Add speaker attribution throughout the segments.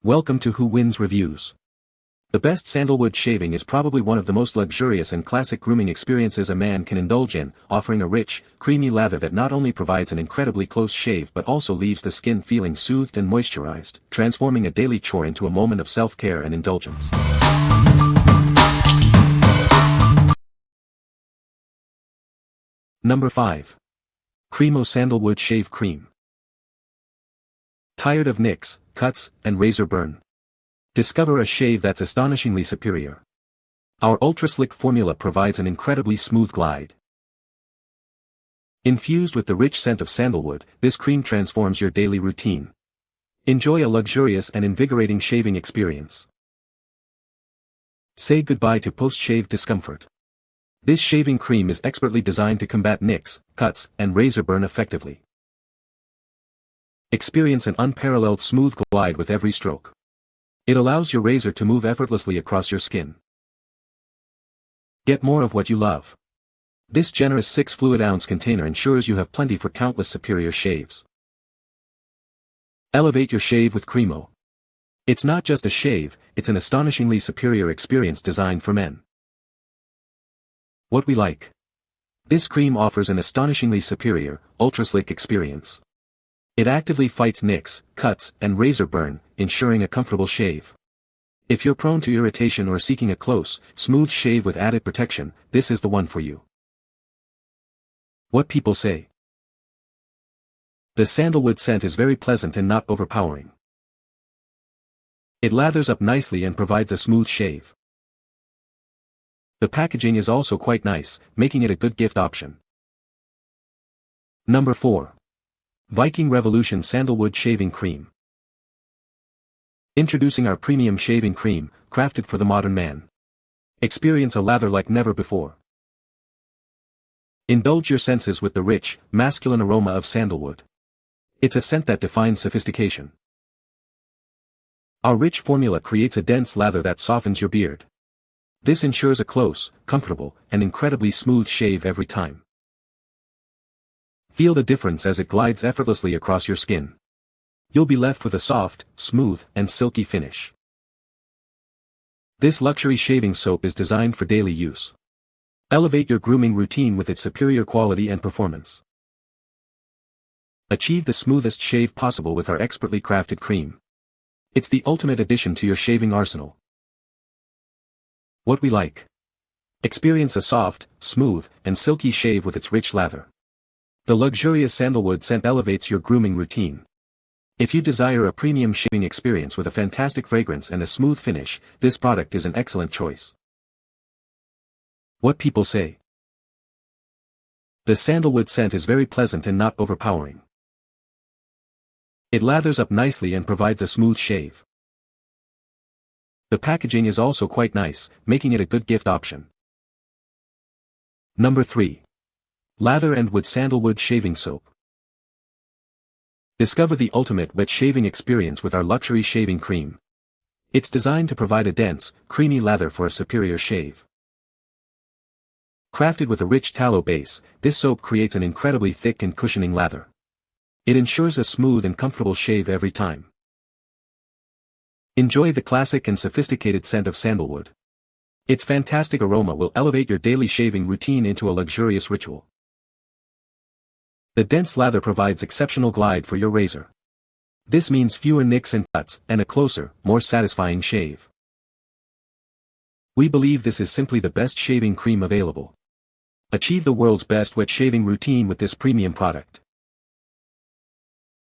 Speaker 1: Welcome to Who Wins Reviews. The best sandalwood shaving is probably one of the most luxurious and classic grooming experiences a man can indulge in, offering a rich, creamy lather that not only provides an incredibly close shave but also leaves the skin feeling soothed and moisturized, transforming a daily chore into a moment of self-care and indulgence. Number 5. Cremo Sandalwood Shave Cream. Tired of nicks, cuts, and razor burn? Discover a shave that's astonishingly superior. Our ultra-slick formula provides an incredibly smooth glide. Infused with the rich scent of sandalwood, this cream transforms your daily routine. Enjoy a luxurious and invigorating shaving experience. Say goodbye to post-shave discomfort. This shaving cream is expertly designed to combat nicks, cuts, and razor burn effectively. Experience an unparalleled smooth glide with every stroke. It allows your razor to move effortlessly across your skin. Get more of what you love. This generous 6 fluid ounce container ensures you have plenty for countless superior shaves. Elevate your shave with Cremo. It's not just a shave, it's an astonishingly superior experience designed for men. What we like. This cream offers an astonishingly superior, ultra-slick experience. It actively fights nicks, cuts, and razor burn, ensuring a comfortable shave. If you're prone to irritation or seeking a close, smooth shave with added protection, this is the one for you. What people say. The sandalwood scent is very pleasant and not overpowering. It lathers up nicely and provides a smooth shave. The packaging is also quite nice, making it a good gift option. Number 4. Viking Revolution Sandalwood Shaving Cream. Introducing our premium shaving cream, crafted for the modern man. Experience a lather like never before. Indulge your senses with the rich, masculine aroma of sandalwood. It's a scent that defines sophistication. Our rich formula creates a dense lather that softens your beard. This ensures a close, comfortable, and incredibly smooth shave every time. Feel the difference as it glides effortlessly across your skin. You'll be left with a soft, smooth, and silky finish. This luxury shaving soap is designed for daily use. Elevate your grooming routine with its superior quality and performance. Achieve the smoothest shave possible with our expertly crafted cream. It's the ultimate addition to your shaving arsenal. What we like. Experience a soft, smooth, and silky shave with its rich lather. The luxurious sandalwood scent elevates your grooming routine. If you desire a premium shaving experience with a fantastic fragrance and a smooth finish, this product is an excellent choice. What people say. The sandalwood scent is very pleasant and not overpowering. It lathers up nicely and provides a smooth shave. The packaging is also quite nice, making it a good gift option. Number 3. Lather and Wood Sandalwood Shaving Soap. Discover the ultimate wet shaving experience with our luxury shaving cream. It's designed to provide a dense, creamy lather for a superior shave. Crafted with a rich tallow base, this soap creates an incredibly thick and cushioning lather. It ensures a smooth and comfortable shave every time. Enjoy the classic and sophisticated scent of sandalwood. Its fantastic aroma will elevate your daily shaving routine into a luxurious ritual. The dense lather provides exceptional glide for your razor. This means fewer nicks and cuts, and a closer, more satisfying shave. We believe this is simply the best shaving cream available. Achieve the world's best wet shaving routine with this premium product.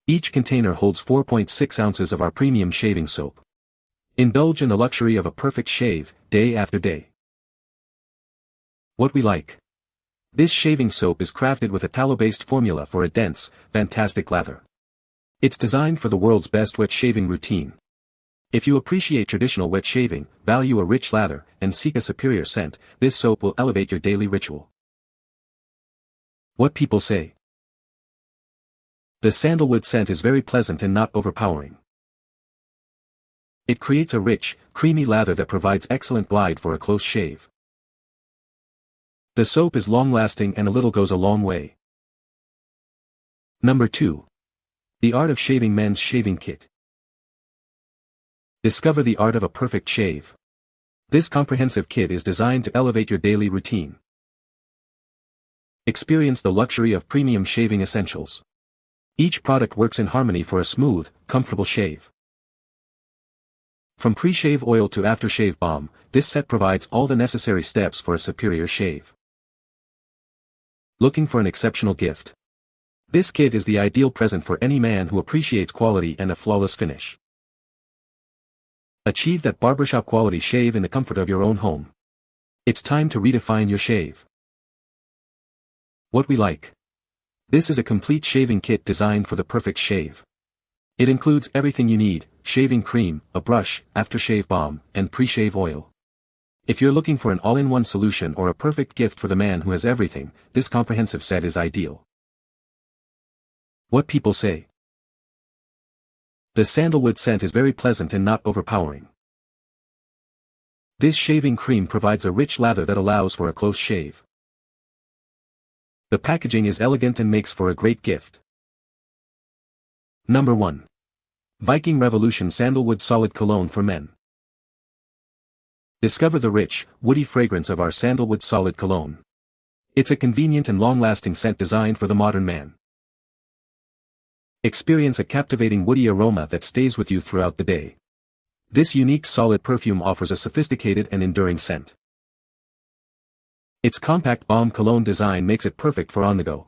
Speaker 1: Each container holds 4.6 ounces of our premium shaving soap. Indulge in the luxury of a perfect shave, day after day. What we like. This shaving soap is crafted with a tallow-based formula for a dense, fantastic lather. It's designed for the world's best wet shaving routine. If you appreciate traditional wet shaving, value a rich lather, and seek a superior scent, this soap will elevate your daily ritual. What people say. The sandalwood scent is very pleasant and not overpowering. It creates a rich, creamy lather that provides excellent glide for a close shave. The soap is long-lasting and a little goes a long way. Number 2. The Art of Shaving Men's Shaving Kit. Discover the art of a perfect shave. This comprehensive kit is designed to elevate your daily routine. Experience the luxury of premium shaving essentials. Each product works in harmony for a smooth, comfortable shave. From pre-shave oil to aftershave balm, this set provides all the necessary steps for a superior shave. Looking for an exceptional gift? This kit is the ideal present for any man who appreciates quality and a flawless finish. Achieve that barbershop quality shave in the comfort of your own home. It's time to redefine your shave. What we like. This is a complete shaving kit designed for the perfect shave. It includes everything you need: shaving cream, a brush, aftershave balm, and pre-shave oil. If you're looking for an all-in-one solution or a perfect gift for the man who has everything, this comprehensive set is ideal. What people say. The sandalwood scent is very pleasant and not overpowering. This shaving cream provides a rich lather that allows for a close shave. The packaging is elegant and makes for a great gift. Number 1. Viking Revolution Sandalwood Solid Cologne for Men. Discover the rich, woody fragrance of our Sandalwood Solid Cologne. It's a convenient and long-lasting scent designed for the modern man. Experience a captivating woody aroma that stays with you throughout the day. This unique solid perfume offers a sophisticated and enduring scent. Its compact balm cologne design makes it perfect for on the go.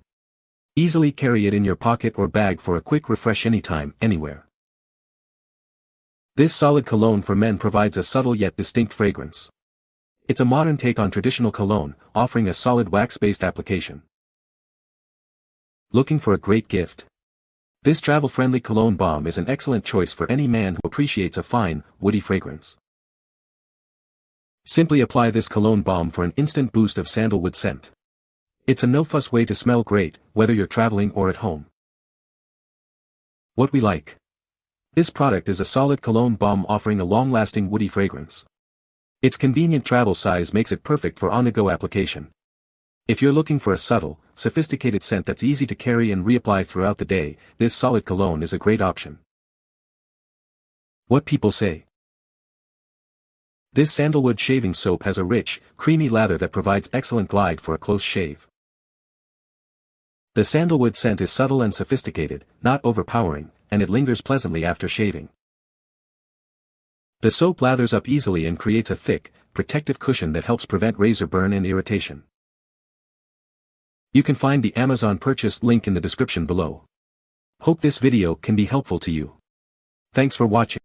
Speaker 1: Easily carry it in your pocket or bag for a quick refresh anytime, anywhere. This solid cologne for men provides a subtle yet distinct fragrance. It's a modern take on traditional cologne, offering a solid wax-based application. Looking for a great gift? This travel-friendly cologne balm is an excellent choice for any man who appreciates a fine, woody fragrance. Simply apply this cologne balm for an instant boost of sandalwood scent. It's a no-fuss way to smell great, whether you're traveling or at home. What we like. This product is a solid cologne balm offering a long-lasting woody fragrance. Its convenient travel size makes it perfect for on-the-go application. If you're looking for a subtle, sophisticated scent that's easy to carry and reapply throughout the day, this solid cologne is a great option. What people say. This sandalwood shaving soap has a rich, creamy lather that provides excellent glide for a close shave. The sandalwood scent is subtle and sophisticated, not overpowering, and it lingers pleasantly after shaving. The soap lathers up easily and creates a thick, protective cushion that helps prevent razor burn and irritation. You can find the Amazon purchase link in the description below. Hope this video can be helpful to you. Thanks for watching.